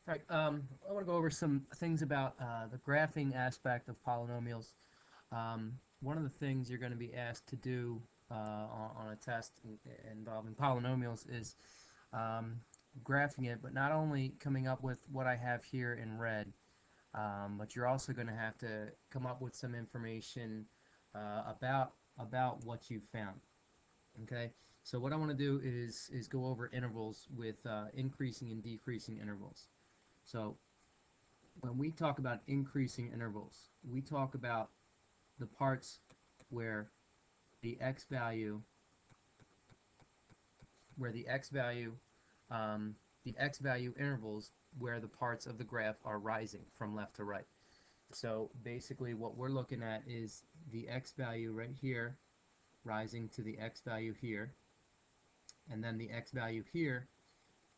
All right, I want to go over some things about the graphing aspect of polynomials. One of the things you're going to be asked to do on a test involving polynomials is um, graphing it, but not only coming up with what I have here in red, but you're also going to have to come up with some information about what you found. Okay, so what I want to do is go over intervals with increasing and decreasing intervals. So when we talk about increasing intervals, we talk about the parts where the x value, where the x value intervals where the parts of the graph are rising from left to right. So basically what we're looking at is the x value right here rising to the x value here, and then the x value here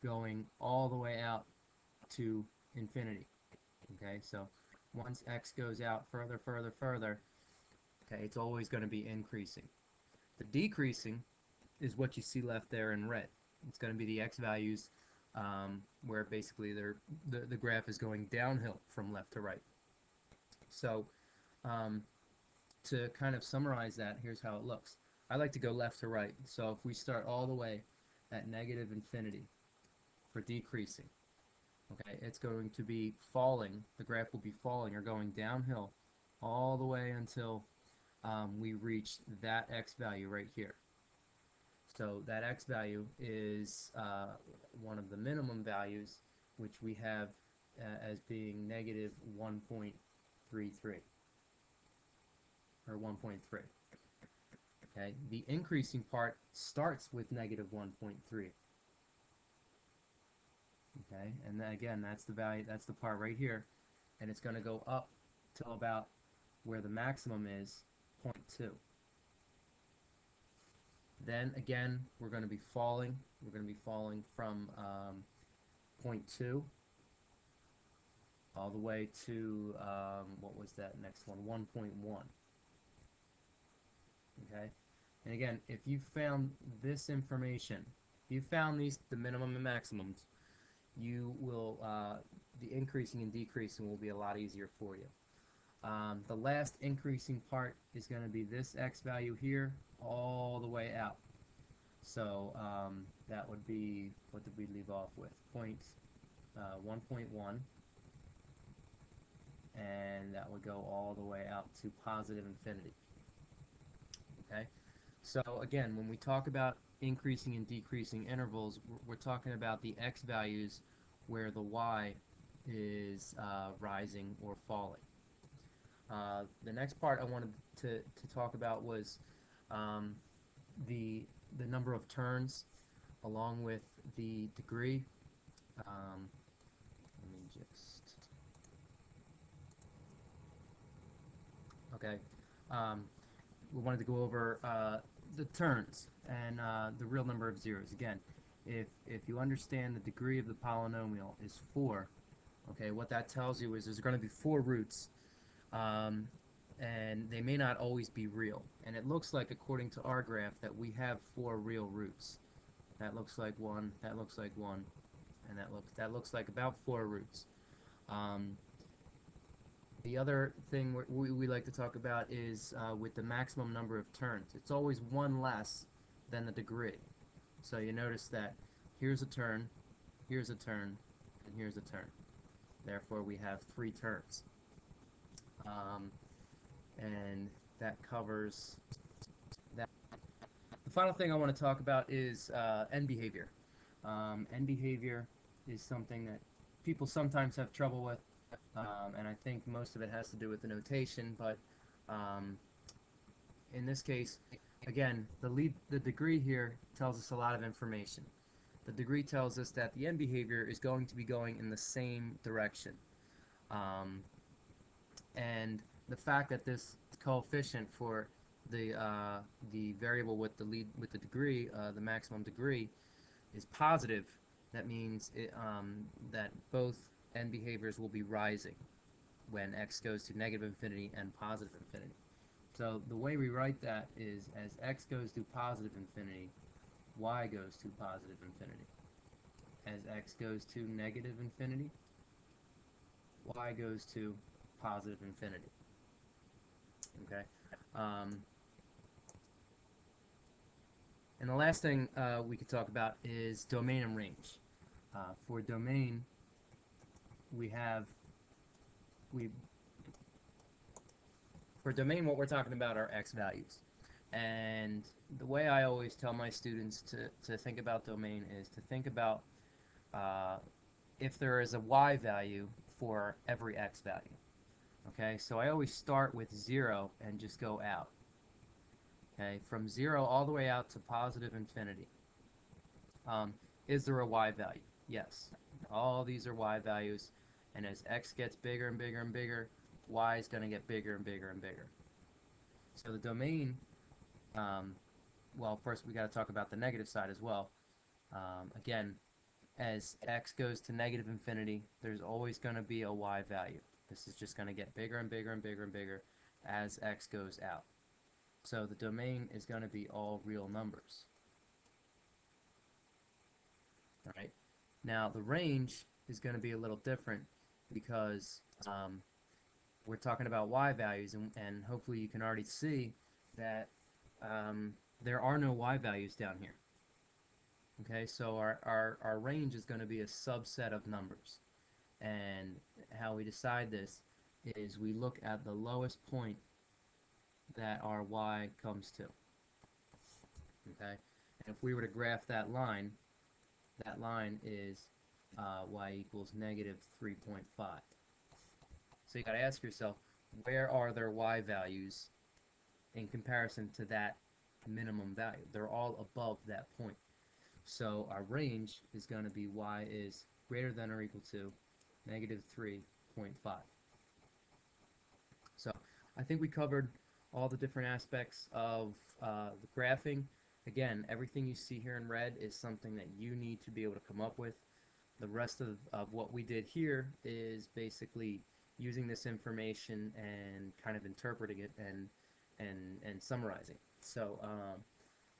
going all the way out to infinity. Okay, so once x goes out further, further, further, okay, it's always going to be increasing. The decreasing is what you see left there in red. It's going to be the x values where basically the graph is going downhill from left to right. So um, to kind of summarize that, here's how it looks. I like to go left to right. So if we start all the way at negative infinity for decreasing, okay, it's going to be falling. The graph will be falling or going downhill all the way until we reach that x value right here. So that x value is one of the minimum values, which we have as being negative 1.33 or 1.3. Okay, the increasing part starts with negative 1.3. Okay, and then again, that's the value, that's the part right here, and it's going to go up till about where the maximum is, 0.2. Then again, we're going to be falling. We're going to be falling from 0.2 all the way to what was that next one? 1.1. Okay, and again, if you found this information, if you found these, the minimum and maximums, you will the increasing and decreasing will be a lot easier for you. The last increasing part is going to be this x value here all the way out. So that would be, what did we leave off with? 1.1, and that would go all the way out to positive infinity. Okay, so again, when we talk about increasing and decreasing intervals, we're talking about the x values where the y is rising or falling. The next part I wanted to talk about was um, the number of turns along with the degree. Um, let me just, okay. Um, we wanted to go over the turns and the real number of zeros. Again, if you understand the degree of the polynomial is 4, okay, what that tells you is there's going to be 4 roots, um, and they may not always be real. And it looks like, according to our graph, that we have 4 real roots. That looks like 1, that looks like 1, and that looks like about 4 roots. Um, the other thing we like to talk about is with the maximum number of turns. It's always 1 less than the degree. So you notice that here's a turn, and here's a turn. Therefore, we have 3 turns. Um, and that covers that. The final thing I want to talk about is end behavior. End behavior is something that people sometimes have trouble with, and I think most of it has to do with the notation, but um, in this case, again, the degree here tells us a lot of information. The degree tells us that the end behavior is going to be going in the same direction. Um, and the fact that this coefficient for the variable with the degree, the maximum degree, is positive, that means that both end behaviors will be rising when x goes to negative infinity and positive infinity. So the way we write that is as x goes to positive infinity, y goes to positive infinity. As x goes to negative infinity, y goes to positive infinity. Okay. Um, and the last thing we could talk about is domain and range. For domain, we have we for domain what we're talking about are x values. And the way I always tell my students to think about domain is to think about uh, if there is a y value for every x value. Okay, so I always start with 0 and just go out. Okay, from 0 all the way out to positive infinity. Is there a y value? Yes. All these are y values, and as x gets bigger and bigger and bigger, y is going to get bigger and bigger and bigger. So the domain, well, first we got to talk about the negative side as well. Again, as x goes to negative infinity, there's always going to be a y value. This is just going to get bigger and bigger and bigger and bigger as x goes out. So the domain is going to be all real numbers. All right. Now the range is going to be a little different because we're talking about y values, and hopefully you can already see that there are no y values down here. Okay, so our range is going to be a subset of numbers. And how we decide this is we look at the lowest point that our y comes to. Okay, and if we were to graph that line is y equals negative 3.5. So you got to ask yourself, where are their y values in comparison to that minimum value? They're all above that point. So our range is going to be y is greater than or equal to negative 3.5. So I think we covered all the different aspects of the graphing. Again, everything you see here in red is something that you need to be able to come up with. The rest of what we did here is basically using this information and kind of interpreting it and summarizing. So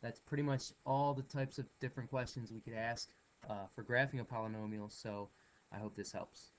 that's pretty much all the types of different questions we could ask for graphing a polynomial, so I hope this helps.